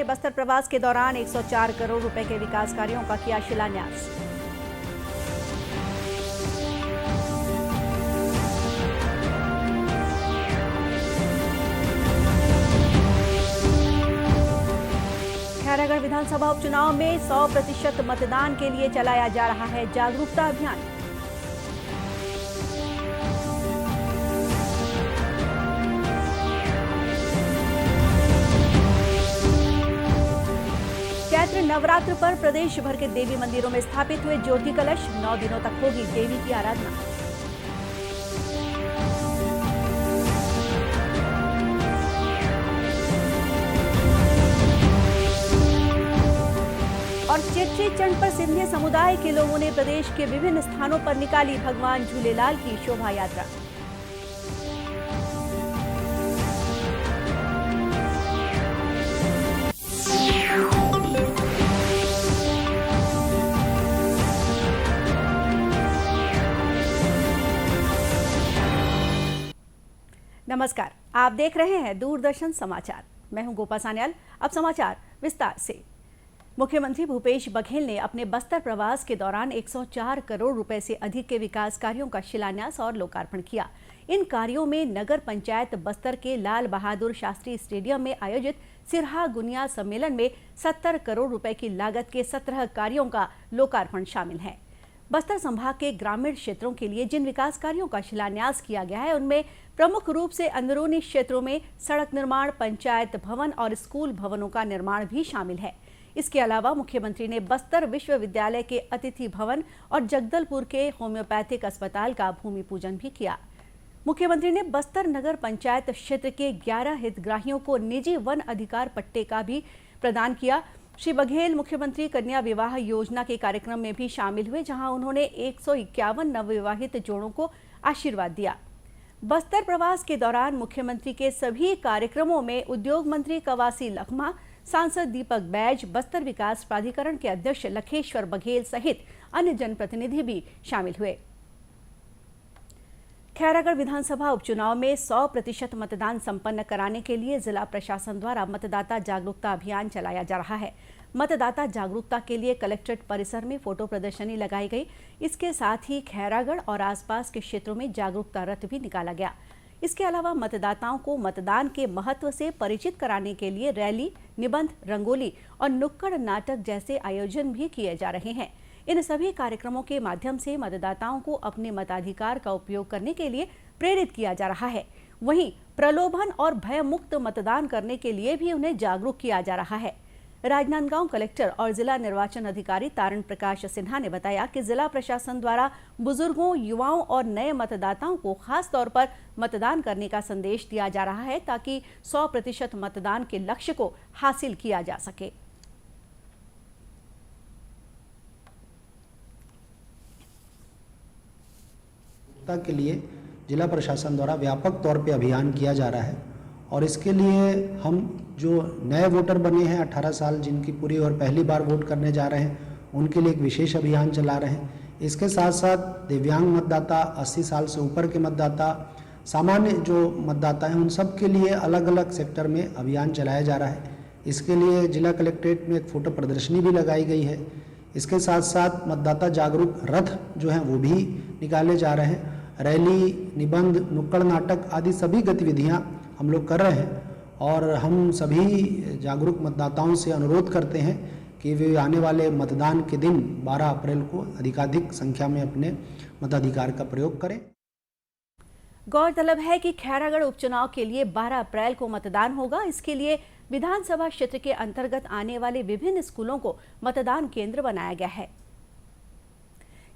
ने बस्तर प्रवास के दौरान 104 करोड़ रुपए के विकास कार्यों का किया शिलान्यास। खैरागढ़ विधानसभा उपचुनाव में 100% मतदान के लिए चलाया जा रहा है जागरूकता अभियान। चैत्र नवरात्र पर प्रदेश भर के देवी मंदिरों में स्थापित हुए ज्योति कलश। 9 दिनों तक होगी देवी की आराधना। और चेट्री चंड पर सिंधी समुदाय के लोगों ने प्रदेश के विभिन्न स्थानों पर निकाली भगवान झूलेलाल की शोभा यात्रा। नमस्कार, आप देख रहे हैं दूरदर्शन समाचार। मैं हूं गोपा सान्याल। अब समाचार विस्तार से। मुख्यमंत्री भूपेश बघेल ने अपने बस्तर प्रवास के दौरान 104 करोड़ रुपए से अधिक के विकास कार्यों का शिलान्यास और लोकार्पण किया। इन कार्यों में नगर पंचायत बस्तर के लाल बहादुर शास्त्री स्टेडियम में आयोजित सिरहा गुनिया सम्मेलन में 70 करोड़ रुपए की लागत के 17 कार्यों का लोकार्पण शामिल है। बस्तर संभाग के ग्रामीण क्षेत्रों के लिए जिन विकास कार्यों का शिलान्यास किया गया है उनमें प्रमुख रूप से अंदरूनी क्षेत्रों में सड़क निर्माण, पंचायत भवन और स्कूल भवनों का निर्माण भी शामिल है। इसके अलावा मुख्यमंत्री ने बस्तर विश्वविद्यालय के अतिथि भवन और जगदलपुर के होम्योपैथिक अस्पताल का भूमि पूजन भी किया। मुख्यमंत्री ने बस्तर नगर पंचायत क्षेत्र के 11 हितग्राहियों को निजी वन अधिकार पट्टे का भी प्रदान किया। श्री बघेल मुख्यमंत्री कन्या विवाह योजना के कार्यक्रम में भी शामिल हुए, जहां उन्होंने 151 नवविवाहित जोड़ों को आशीर्वाद दिया। बस्तर प्रवास के दौरान मुख्यमंत्री के सभी कार्यक्रमों में उद्योग मंत्री कवासी लखमा, सांसद दीपक बैज, बस्तर विकास प्राधिकरण के अध्यक्ष लखेश्वर बघेल सहित अन्य जनप्रतिनिधि भी शामिल हुए। खैरागढ़ विधानसभा उपचुनाव में 100% मतदान संपन्न कराने के लिए जिला प्रशासन द्वारा मतदाता जागरूकता अभियान चलाया जा रहा है। मतदाता जागरूकता के लिए कलेक्ट्रेट परिसर में फोटो प्रदर्शनी लगाई गई। इसके साथ ही खैरागढ़ और आसपास के क्षेत्रों में जागरूकता रथ भी निकाला गया। इसके अलावा मतदाताओं को मतदान के महत्व से परिचित कराने के लिए रैली, निबंध, रंगोली और नुक्कड़ नाटक जैसे आयोजन भी किए जा रहे हैं। इन सभी कार्यक्रमों के माध्यम से मतदाताओं को अपने मताधिकार का उपयोग करने के लिए प्रेरित किया जा रहा है। वहीं प्रलोभन और भय मुक्त मतदान करने के लिए भी उन्हें जागरूक किया जा रहा है। राजनांदगांव कलेक्टर और जिला निर्वाचन अधिकारी तारण प्रकाश सिन्हा ने बताया कि जिला प्रशासन द्वारा बुजुर्गों, युवाओं और नए मतदाताओं को खास तौर पर मतदान करने का संदेश दिया जा रहा है ताकि 100% मतदान के लक्ष्य को हासिल किया जा सके। के लिए जिला प्रशासन द्वारा व्यापक तौर पे अभियान किया जा रहा है और इसके लिए हम जो नए वोटर बने हैं 18 साल जिनकी पूरी और पहली बार वोट करने जा रहे हैं उनके लिए एक विशेष अभियान चला रहे हैं। इसके साथ साथ दिव्यांग मतदाता, 80 साल से ऊपर के मतदाता, सामान्य जो मतदाता हैं उन सब के लिए अलग अलग सेक्टर में अभियान चलाया जा रहा है। इसके लिए जिला कलेक्ट्रेट में एक फोटो प्रदर्शनी भी लगाई गई है। इसके साथ साथ मतदाता जागरूक रथ जो हैं वो भी निकाले जा रहे हैं। रैली, निबंध, नुक्कड़ नाटक आदि सभी गतिविधियां हम लोग कर रहे हैं और हम सभी जागरूक मतदाताओं से अनुरोध करते हैं कि वे आने वाले मतदान के दिन 12 अप्रैल को अधिकाधिक संख्या में अपने मताधिकार का प्रयोग करें। गौरतलब है कि खैरागढ़ उपचुनाव के लिए 12 अप्रैल को मतदान होगा। इसके लिए विधानसभा क्षेत्र के अंतर्गत आने वाले विभिन्न स्कूलों को मतदान केंद्र बनाया गया है।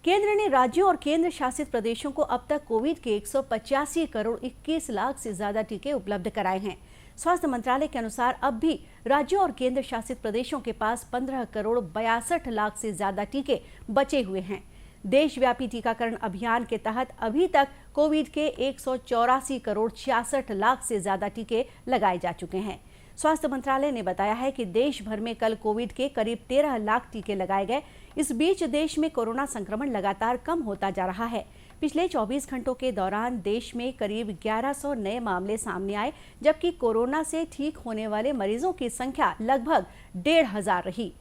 केंद्र ने राज्यों और केंद्र शासित प्रदेशों को अब तक कोविड के 185 करोड़ 21 लाख से ज्यादा टीके उपलब्ध कराए हैं। स्वास्थ्य मंत्रालय के अनुसार अब भी राज्यों और केंद्र शासित प्रदेशों के पास 15 करोड़ 62 लाख से ज्यादा टीके बचे हुए हैं। देशव्यापी टीकाकरण अभियान के तहत अभी तक कोविड के 184 करोड़ 66 लाख से ज्यादा टीके लगाए जा चुके हैं। स्वास्थ्य मंत्रालय ने बताया है कि देश भर में कल कोविड के करीब 13 लाख टीके लगाए गए। इस बीच देश में कोरोना संक्रमण लगातार कम होता जा रहा है। पिछले 24 घंटों के दौरान देश में करीब 1100 नए मामले सामने आए, जबकि कोरोना से ठीक होने वाले मरीजों की संख्या लगभग 1500 रही।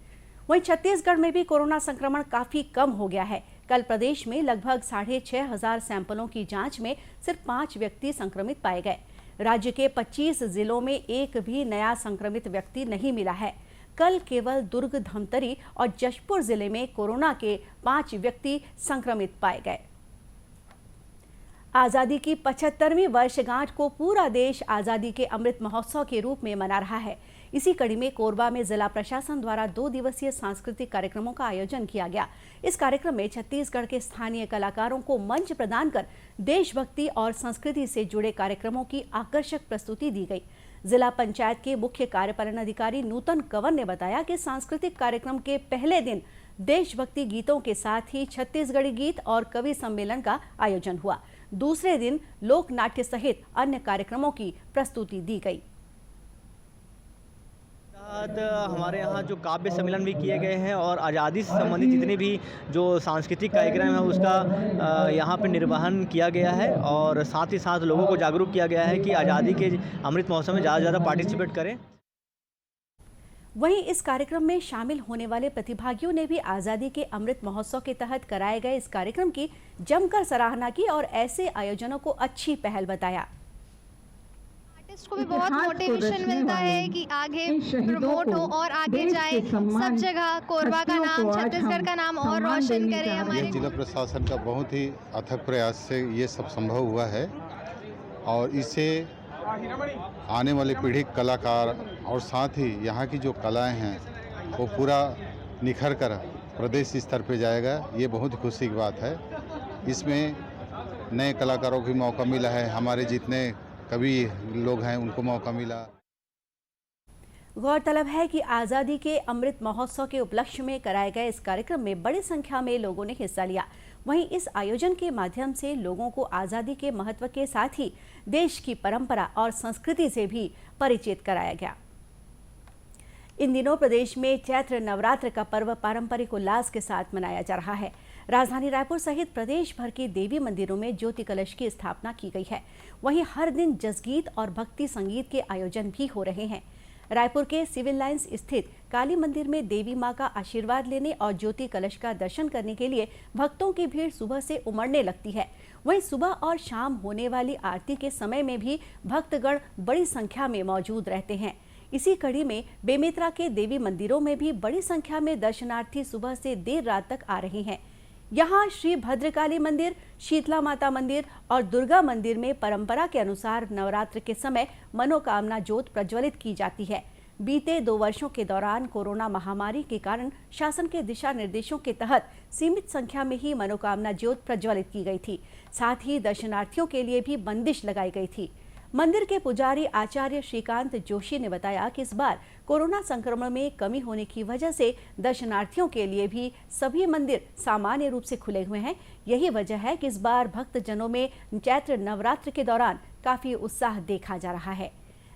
वहीं छत्तीसगढ़ में भी कोरोना संक्रमण काफी कम हो गया है। कल प्रदेश में लगभग 6500 सैंपलों की जांच में सिर्फ 5 व्यक्ति संक्रमित पाए गए। राज्य के 25 जिलों में एक भी नया संक्रमित व्यक्ति नहीं मिला है। कल केवल दुर्ग, धमतरी और जशपुर जिले में कोरोना के 5 व्यक्ति संक्रमित पाए गए। आजादी की 75वीं वर्षगांठ को पूरा देश आजादी के अमृत महोत्सव के रूप में मना रहा है। इसी कड़ी में कोरबा में जिला प्रशासन द्वारा 2 दिवसीय सांस्कृतिक कार्यक्रमों का आयोजन किया गया। इस कार्यक्रम में छत्तीसगढ़ के स्थानीय कलाकारों को मंच प्रदान कर देशभक्ति और संस्कृति से जुड़े कार्यक्रमों की आकर्षक प्रस्तुति दी गई। जिला पंचायत के मुख्य कार्यपालन अधिकारी नूतन कंवर ने बताया कि सांस्कृतिक कार्यक्रम के पहले दिन देशभक्ति गीतों के साथ ही छत्तीसगढ़ी गीत और कवि सम्मेलन का आयोजन हुआ। दूसरे दिन लोक नाट्य सहित अन्य कार्यक्रमों की प्रस्तुति दी गई। हमारे यहाँ जो काव्य सम्मेलन भी किए गए हैं और आज़ादी से संबंधित जितने भी जो सांस्कृतिक कार्यक्रम है उसका यहाँ पे निर्वहन किया गया है और साथ ही साथ लोगों को जागरूक किया गया है कि आज़ादी के अमृत महोत्सव में ज़्यादा से ज़्यादा पार्टिसिपेट करें। वहीं इस कार्यक्रम में शामिल होने वाले प्रतिभागियों ने भी आजादी के अमृत महोत्सव के तहत कराए गए इस कार्यक्रम की जमकर सराहना की और ऐसे आयोजनों को अच्छी पहल बताया। आर्टिस्ट को भी बहुत मोटिवेशन मिलता है कि आगे प्रमोट हो और आगे जाए, सब जगह कोरबा का नाम, छत्तीसगढ़ का नाम और रोशन करे। हमारे जिला प्रशासन का बहुत ही अथक प्रयास से ये सब संभव हुआ है और इससे आने वाली पीढ़ी कलाकार और साथ ही यहाँ की जो कलाएं हैं वो पूरा निखर कर प्रदेश स्तर पे जाएगा। ये बहुत खुशी की बात है। इसमें नए कलाकारों को मौका मिला है, हमारे जितने कवि लोग हैं उनको मौका मिला। गौरतलब है कि आजादी के अमृत महोत्सव के उपलक्ष्य में कराए गए इस कार्यक्रम में बड़ी संख्या में लोगों ने हिस्सा लिया। वहीं इस आयोजन के माध्यम से लोगों को आजादी के महत्व के साथ ही देश की परंपरा और संस्कृति से भी परिचित कराया गया। इन दिनों प्रदेश में चैत्र नवरात्र का पर्व पारंपरिक उल्लास के साथ मनाया जा रहा है। राजधानी रायपुर सहित प्रदेश भर के देवी मंदिरों में ज्योति कलश की स्थापना की गई है। वहीं हर दिन जसगीत और भक्ति संगीत के आयोजन भी हो रहे हैं। रायपुर के सिविल लाइंस स्थित काली मंदिर में देवी मां का आशीर्वाद लेने और ज्योति कलश का दर्शन करने के लिए भक्तों की भीड़ सुबह से उमड़ने लगती है। वहीं सुबह और शाम होने वाली आरती के समय में भी भक्तगण बड़ी संख्या में मौजूद रहते हैं। इसी कड़ी में बेमेतरा के देवी मंदिरों में भी बड़ी संख्या में दर्शनार्थी सुबह से देर रात तक आ रहे हैं। यहाँ श्री भद्रकाली मंदिर, शीतला माता मंदिर और दुर्गा मंदिर में परंपरा के अनुसार नवरात्र के समय मनोकामना ज्योत प्रज्वलित की जाती है। बीते 2 वर्षों के दौरान कोरोना महामारी के कारण शासन के दिशा निर्देशों के तहत सीमित संख्या में ही मनोकामना ज्योत प्रज्वलित की गई थी। साथ ही दर्शनार्थियों के लिए भी बंदिश लगाई गई थी। मंदिर के पुजारी आचार्य श्रीकांत जोशी ने बताया कि इस बार कोरोना संक्रमण में कमी होने की वजह से दर्शनार्थियों के लिए भी सभी मंदिर सामान्य रूप से खुले हुए हैं। यही वजह है कि इस बार भक्तजनों में चैत्र नवरात्र के दौरान काफी उत्साह देखा जा रहा है।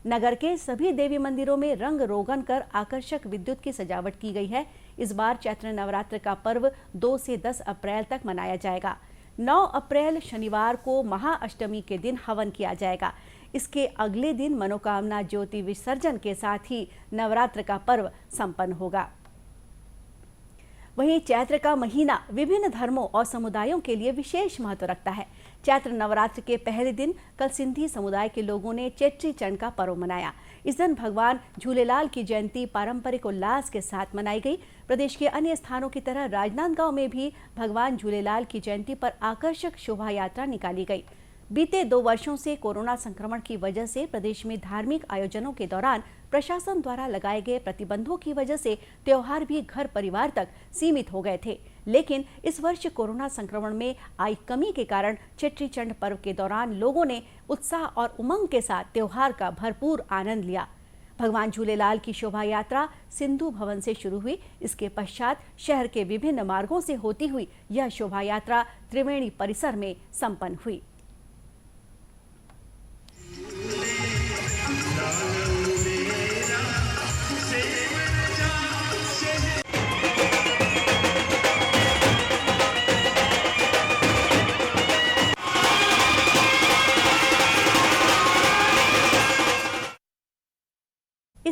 नगर के सभी देवी मंदिरों में रंग रोगन कर आकर्षक विद्युत की सजावट की गई है। इस बार चैत्र नवरात्र का पर्व 2 से 10 अप्रैल तक मनाया जाएगा। 9 अप्रैल शनिवार को महाअष्टमी के दिन हवन किया जाएगा। इसके अगले दिन मनोकामना ज्योति विसर्जन के साथ ही नवरात्र का पर्व संपन्न होगा। वहीं चैत्र का महीना विभिन्न धर्मों और समुदायों के लिए विशेष महत्व रखता है। चैत्र नवरात्र के पहले दिन कल सिंधी समुदाय के लोगों ने चेट्री चंड का पर्व मनाया। इस दिन भगवान झूलेलाल की जयंती पारंपरिक उल्लास के साथ मनाई गई। प्रदेश के अन्य स्थानों की तरह राजनांदगांव में भी भगवान झूलेलाल की जयंती पर आकर्षक शोभा यात्रा निकाली गई। बीते 2 वर्षों से कोरोना संक्रमण की वजह से प्रदेश में धार्मिक आयोजनों के दौरान प्रशासन द्वारा लगाए गए प्रतिबंधों की वजह से त्योहार भी घर परिवार तक सीमित हो गए थे। लेकिन इस वर्ष कोरोना संक्रमण में आई कमी के कारण चेट्री चंड पर्व के दौरान लोगों ने उत्साह और उमंग के साथ त्योहार का भरपूर आनंद लिया। भगवान झूलेलाल की शोभा यात्रा सिंधु भवन से शुरू हुई। इसके पश्चात शहर के विभिन्न मार्गों से होती हुई यह शोभा यात्रा त्रिवेणी परिसर में संपन्न हुई।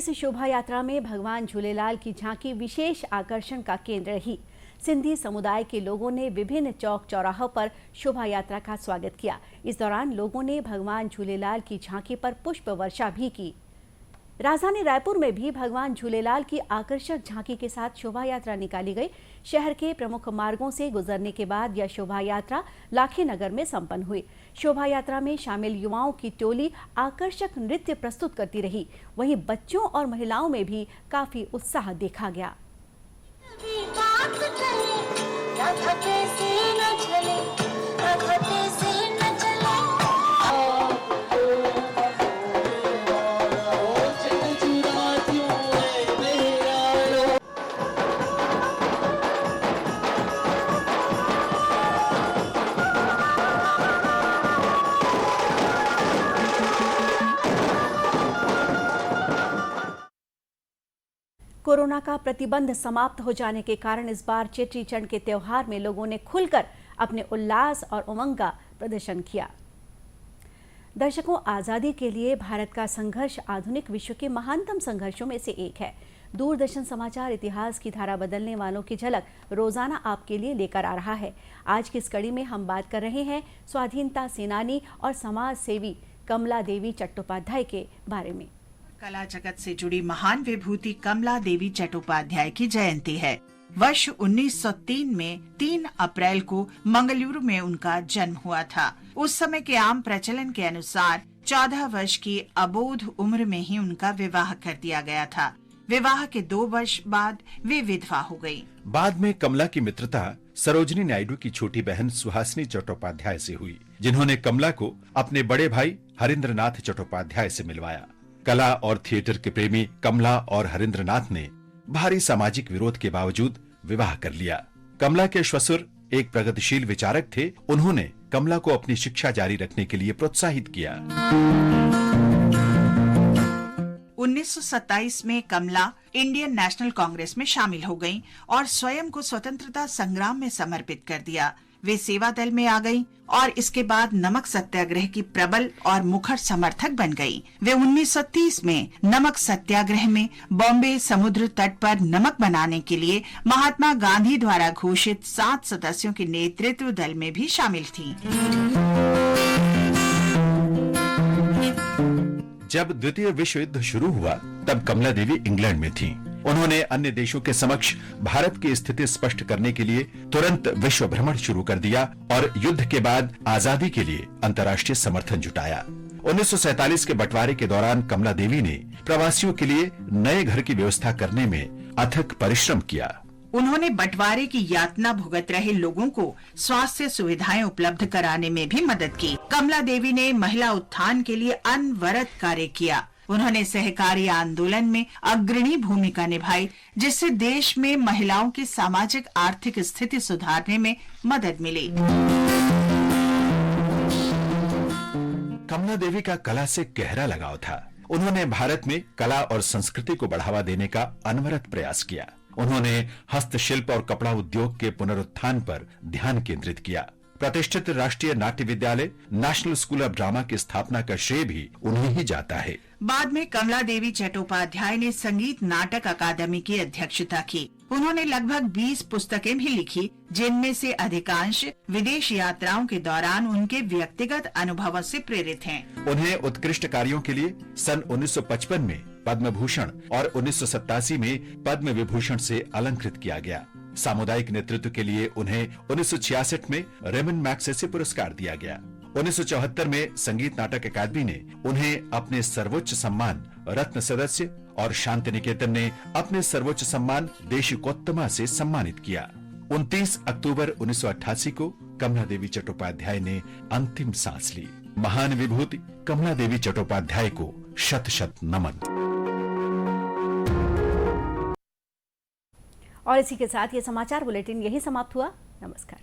इस शोभा यात्रा में भगवान झूलेलाल की झांकी विशेष आकर्षण का केंद्र रही। सिंधी समुदाय के लोगों ने विभिन्न चौक चौराहों पर शोभा यात्रा का स्वागत किया। इस दौरान लोगों ने भगवान झूलेलाल की झांकी पर पुष्प वर्षा भी की। राजधानी रायपुर में भी भगवान झूलेलाल की आकर्षक झांकी के साथ शोभा यात्रा निकाली गई। शहर के प्रमुख मार्गों से गुजरने के बाद यह शोभा यात्रा लाखे नगर में संपन्न हुई। शोभा यात्रा में शामिल युवाओं की टोली आकर्षक नृत्य प्रस्तुत करती रही। वहीं बच्चों और महिलाओं में भी काफी उत्साह देखा गया। कोरोना का प्रतिबंध समाप्त हो जाने के कारण इस बार चेटी चंड के त्योहार में लोगों ने खुलकर अपने उल्लास और उमंग का प्रदर्शन किया। दर्शकों, आज़ादी के लिए भारत का संघर्ष आधुनिक विश्व के महानतम संघर्षों में से एक है। दूरदर्शन समाचार इतिहास की धारा बदलने वालों की झलक रोजाना आपके लिए लेकर आ रहा है। आज की इस कड़ी में हम बात कर रहे हैं स्वाधीनता सेनानी और समाज सेवी कमला देवी चट्टोपाध्याय के बारे में। कला जगत से जुड़ी महान विभूति कमला देवी चट्टोपाध्याय की जयंती है। वर्ष 1903 में 3 अप्रैल को मंगलुरु में उनका जन्म हुआ था। उस समय के आम प्रचलन के अनुसार 14 वर्ष की अबोध उम्र में ही उनका विवाह कर दिया गया था। विवाह के 2 वर्ष बाद वे विधवा हो गयी। बाद में कमला की मित्रता सरोजिनी नायडू की छोटी बहन सुहासिनी चट्टोपाध्याय से हुई, जिन्होंने कमला को अपने बड़े भाई हरिंद्रनाथ चट्टोपाध्याय से मिलवाया। कला और थिएटर के प्रेमी कमला और हरिंद्रनाथ ने भारी सामाजिक विरोध के बावजूद विवाह कर लिया। कमला के श्वशुर एक प्रगतिशील विचारक थे। उन्होंने कमला को अपनी शिक्षा जारी रखने के लिए प्रोत्साहित किया। 1927 में कमला इंडियन नेशनल कांग्रेस में शामिल हो गईं और स्वयं को स्वतंत्रता संग्राम में समर्पित कर दिया। वे सेवा दल में आ गईं और इसके बाद नमक सत्याग्रह की प्रबल और मुखर समर्थक बन गईं। वे 1930 में नमक सत्याग्रह में बॉम्बे समुद्र तट पर नमक बनाने के लिए महात्मा गांधी द्वारा घोषित 7 सदस्यों के नेतृत्व दल में भी शामिल थीं। जब द्वितीय विश्व युद्ध शुरू हुआ तब कमला देवी इंग्लैंड में थीं। उन्होंने अन्य देशों के समक्ष भारत की स्थिति स्पष्ट करने के लिए तुरंत विश्व भ्रमण शुरू कर दिया और युद्ध के बाद आजादी के लिए अंतर्राष्ट्रीय समर्थन जुटाया। 1947 के बंटवारे के दौरान कमला देवी ने प्रवासियों के लिए नए घर की व्यवस्था करने में अथक परिश्रम किया। उन्होंने बंटवारे की यातना भुगत रहे लोगों को स्वास्थ्य सुविधाएं उपलब्ध कराने में भी मदद की। कमला देवी ने महिला उत्थान के लिए अनवरत कार्य किया। उन्होंने सहकारी आंदोलन में अग्रणी भूमिका निभाई, जिससे देश में महिलाओं की सामाजिक आर्थिक स्थिति सुधारने में मदद मिली। कमला देवी का कला से गहरा लगाव था। उन्होंने भारत में कला और संस्कृति को बढ़ावा देने का अनवरत प्रयास किया। उन्होंने हस्तशिल्प और कपड़ा उद्योग के पुनरुत्थान पर ध्यान केंद्रित किया। प्रतिष्ठित राष्ट्रीय नाट्य विद्यालय नेशनल स्कूल ऑफ ड्रामा की स्थापना का श्रेय भी उन्हें ही जाता है। बाद में कमला देवी चट्टोपाध्याय ने संगीत नाटक अकादमी की अध्यक्षता की। उन्होंने लगभग 20 पुस्तकें भी लिखी, जिनमें से अधिकांश विदेश यात्राओं के दौरान उनके व्यक्तिगत अनुभवों से प्रेरित हैं। उन्हें उत्कृष्ट कार्यों के लिए सन 1955 में पद्म भूषण और 1987 में पद्म विभूषण से अलंकृत किया गया। सामुदायिक नेतृत्व के लिए उन्हें 1966 में रेमन मैग्सेसे पुरस्कार दिया गया। 1974 में संगीत नाटक अकादमी ने उन्हें अपने सर्वोच्च सम्मान रत्न सदस्य और शांति निकेतन ने अपने सर्वोच्च सम्मान देशिकोत्तमा से सम्मानित किया। 29 अक्टूबर 1988 को कमला देवी चट्टोपाध्याय ने अंतिम सांस ली। महान विभूति कमला देवी चट्टोपाध्याय को शत शत नमन। और इसी के साथ ये समाचार बुलेटिन यही समाप्त हुआ। नमस्कार।